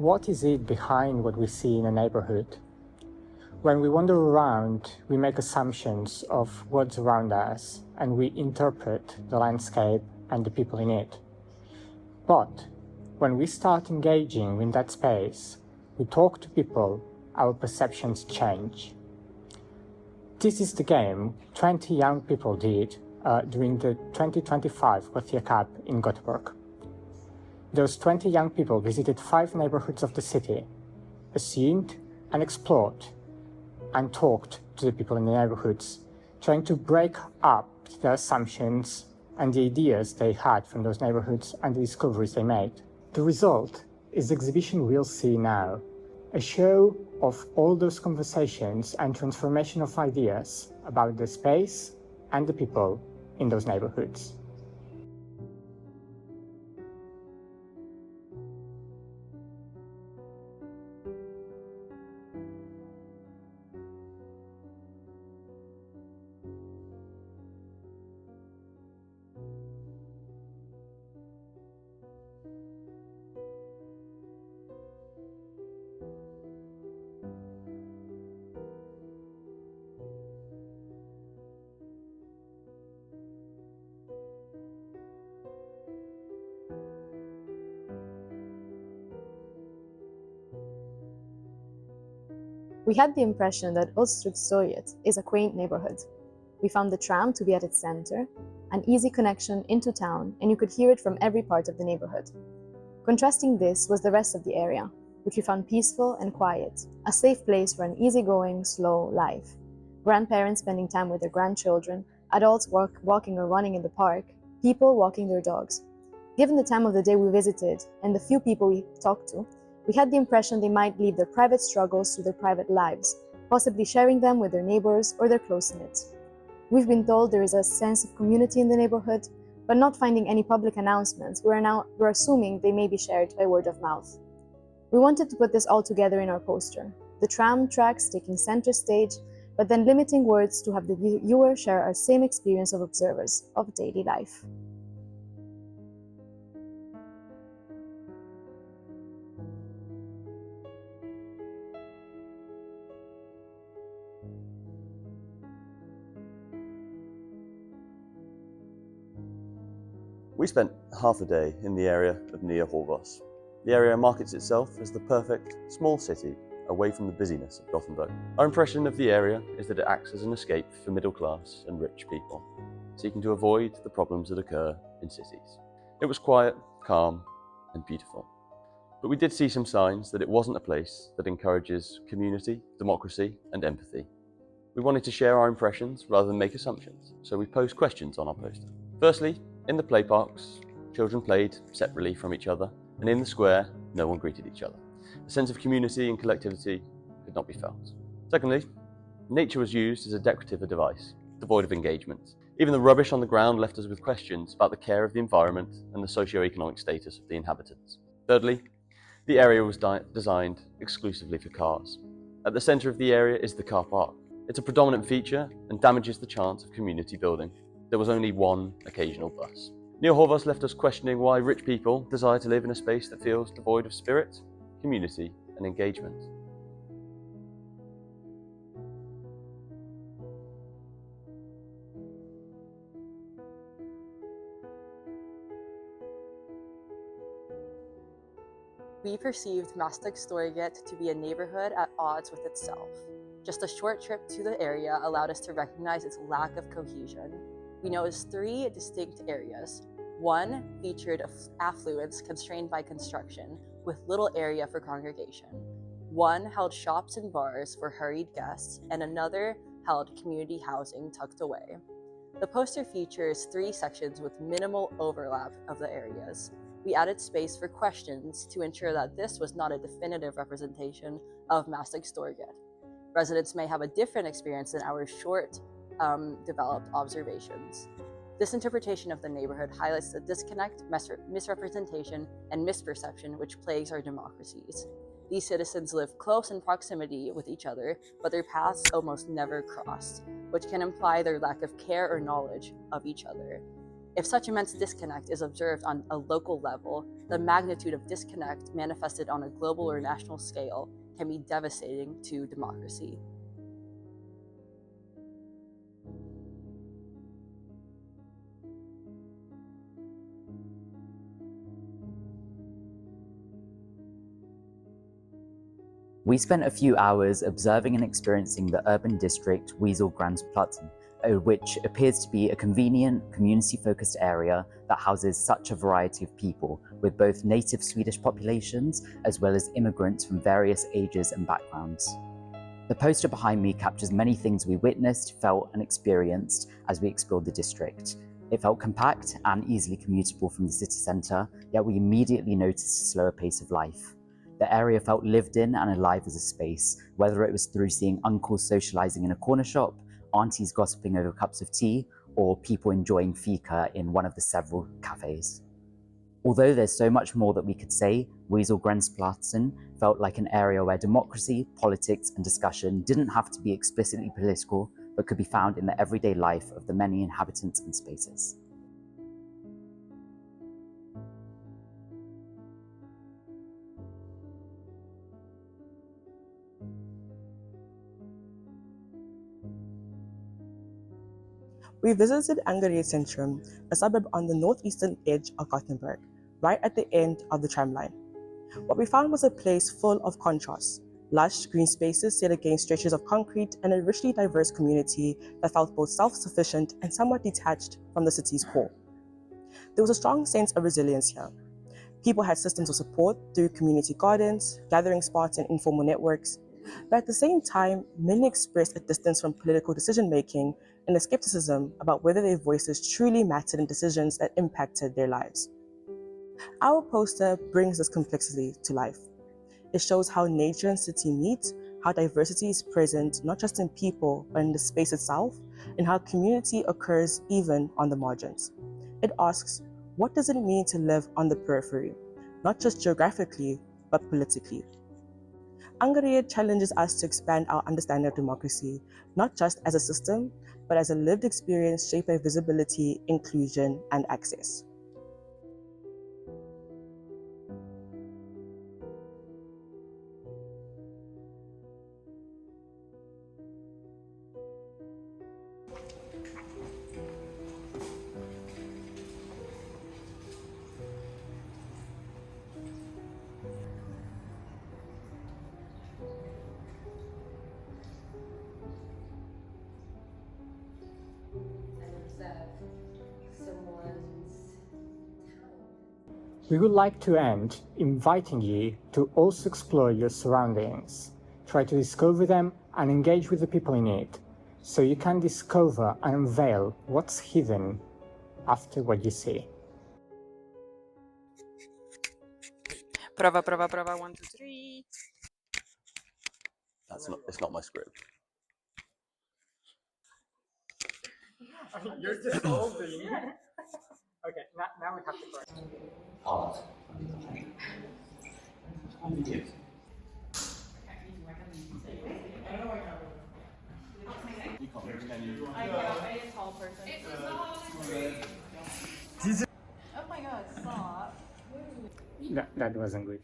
what is it behind what we see in a neighborhood? When we wander around, we make assumptions of what's around us and we interpret the landscape and the people in it. But when we start engaging in that space, we talk to people, our perceptions change. This is the game 20 young people did during the 2025 Gothia Cup in Gothenburg. Those 20 young people visited 5 neighborhoods of the city, assumed and explored, and talked to the people in the neighborhoods, trying to break up the assumptions and the ideas they had from those neighborhoods and the discoveries they made. The result is the exhibition we'll see now, a show of all those conversations and transformation of ideas about the space and the people in those neighborhoods. We had the impression that Österbytorget is a quaint neighborhood. We found the tram to be at its center, an easy connection into town, and you could hear it from every part of the neighborhood. Contrasting this was the rest of the area, which we found peaceful and quiet, a safe place for an easygoing, slow life. Grandparents spending time with their grandchildren, adults walking or running in the park, people walking their dogs. Given the time of the day we visited and the few people we talked to, we had the impression they might leave their private struggles to their private lives, possibly sharing them with their neighbors or their close-knit. We've been told there is a sense of community in the neighborhood, but not finding any public announcements, we're assuming they may be shared by word of mouth. We wanted to put this all together in our poster, the tram tracks taking center stage, but then limiting words to have the viewer share our same experience of observers of daily life. We spent half a day in the area of Nya Horvos. The area markets itself as the perfect small city away from the busyness of Gothenburg. Our impression of the area is that it acts as an escape for middle class and rich people, seeking to avoid the problems that occur in cities. It was quiet, calm, and beautiful. But we did see some signs that it wasn't a place that encourages community, democracy, and empathy. We wanted to share our impressions rather than make assumptions, so we posed questions on our poster. Firstly, in the play parks, children played separately from each other, and in the square, no one greeted each other. A sense of community and collectivity could not be felt. Secondly, nature was used as a decorative device, devoid of engagement. Even the rubbish on the ground left us with questions about the care of the environment and the socio-economic status of the inhabitants. Thirdly, the area was designed exclusively for cars. At the centre of the area is the car park. It's a predominant feature and damages the chance of community building. There was only one occasional bus. Nya Horvos left us questioning why rich people desire to live in a space that feels devoid of spirit, community, and engagement. We perceived Masthuggstorget to be a neighborhood at odds with itself. Just a short trip to the area allowed us to recognize its lack of cohesion. We noticed 3 distinct areas. One featured affluence constrained by construction, with little area for congregation. One held shops and bars for hurried guests, and another held community housing tucked away. The poster features 3 sections with minimal overlap of the areas. We added space for questions to ensure that this was not a definitive representation of Masthuggstorget. Residents may have a different experience than our short developed observations. This interpretation of the neighborhood highlights the disconnect, misrepresentation, and misperception which plagues our democracies. These citizens live close in proximity with each other, but their paths almost never crossed, which can imply their lack of care or knowledge of each other. If such immense disconnect is observed on a local level, the magnitude of disconnect manifested on a global or national scale can be devastating to democracy. We spent a few hours observing and experiencing the urban district Wieselgränsplatsen, which appears to be a convenient, community-focused area that houses such a variety of people, with both native Swedish populations as well as immigrants from various ages and backgrounds. The poster behind me captures many things we witnessed, felt and experienced as we explored the district. It felt compact and easily commutable from the city centre, yet we immediately noticed a slower pace of life. The area felt lived in and alive as a space, whether it was through seeing uncles socialising in a corner shop, aunties gossiping over cups of tea, or people enjoying fika in one of the several cafes. Although there's so much more that we could say, Wieselgränsplatsen felt like an area where democracy, politics and discussion didn't have to be explicitly political, but could be found in the everyday life of the many inhabitants and spaces. We visited Angered Centrum, a suburb on the northeastern edge of Gothenburg, right at the end of the tram line. What we found was a place full of contrasts, lush green spaces set against stretches of concrete and a richly diverse community that felt both self-sufficient and somewhat detached from the city's core. There was a strong sense of resilience here. People had systems of support through community gardens, gathering spots and informal networks, but at the same time, many expressed a distance from political decision-making and a skepticism about whether their voices truly mattered in decisions that impacted their lives. Our poster brings this complexity to life. It shows how nature and city meet, how diversity is present not just in people, but in the space itself, and how community occurs even on the margins. It asks, what does it mean to live on the periphery, not just geographically, but politically? Angered challenges us to expand our understanding of democracy, not just as a system, but as a lived experience shaped by visibility, inclusion, and access. We would like to end inviting you to also explore your surroundings, try to discover them and engage with the people in it, so you can discover and unveil what's hidden after what you see. Prova, prova, prova, 1, 2, 3. It's not my script. You're just holding. Okay, now we have to correct. I a tall person. Oh my god, stop. That wasn't good.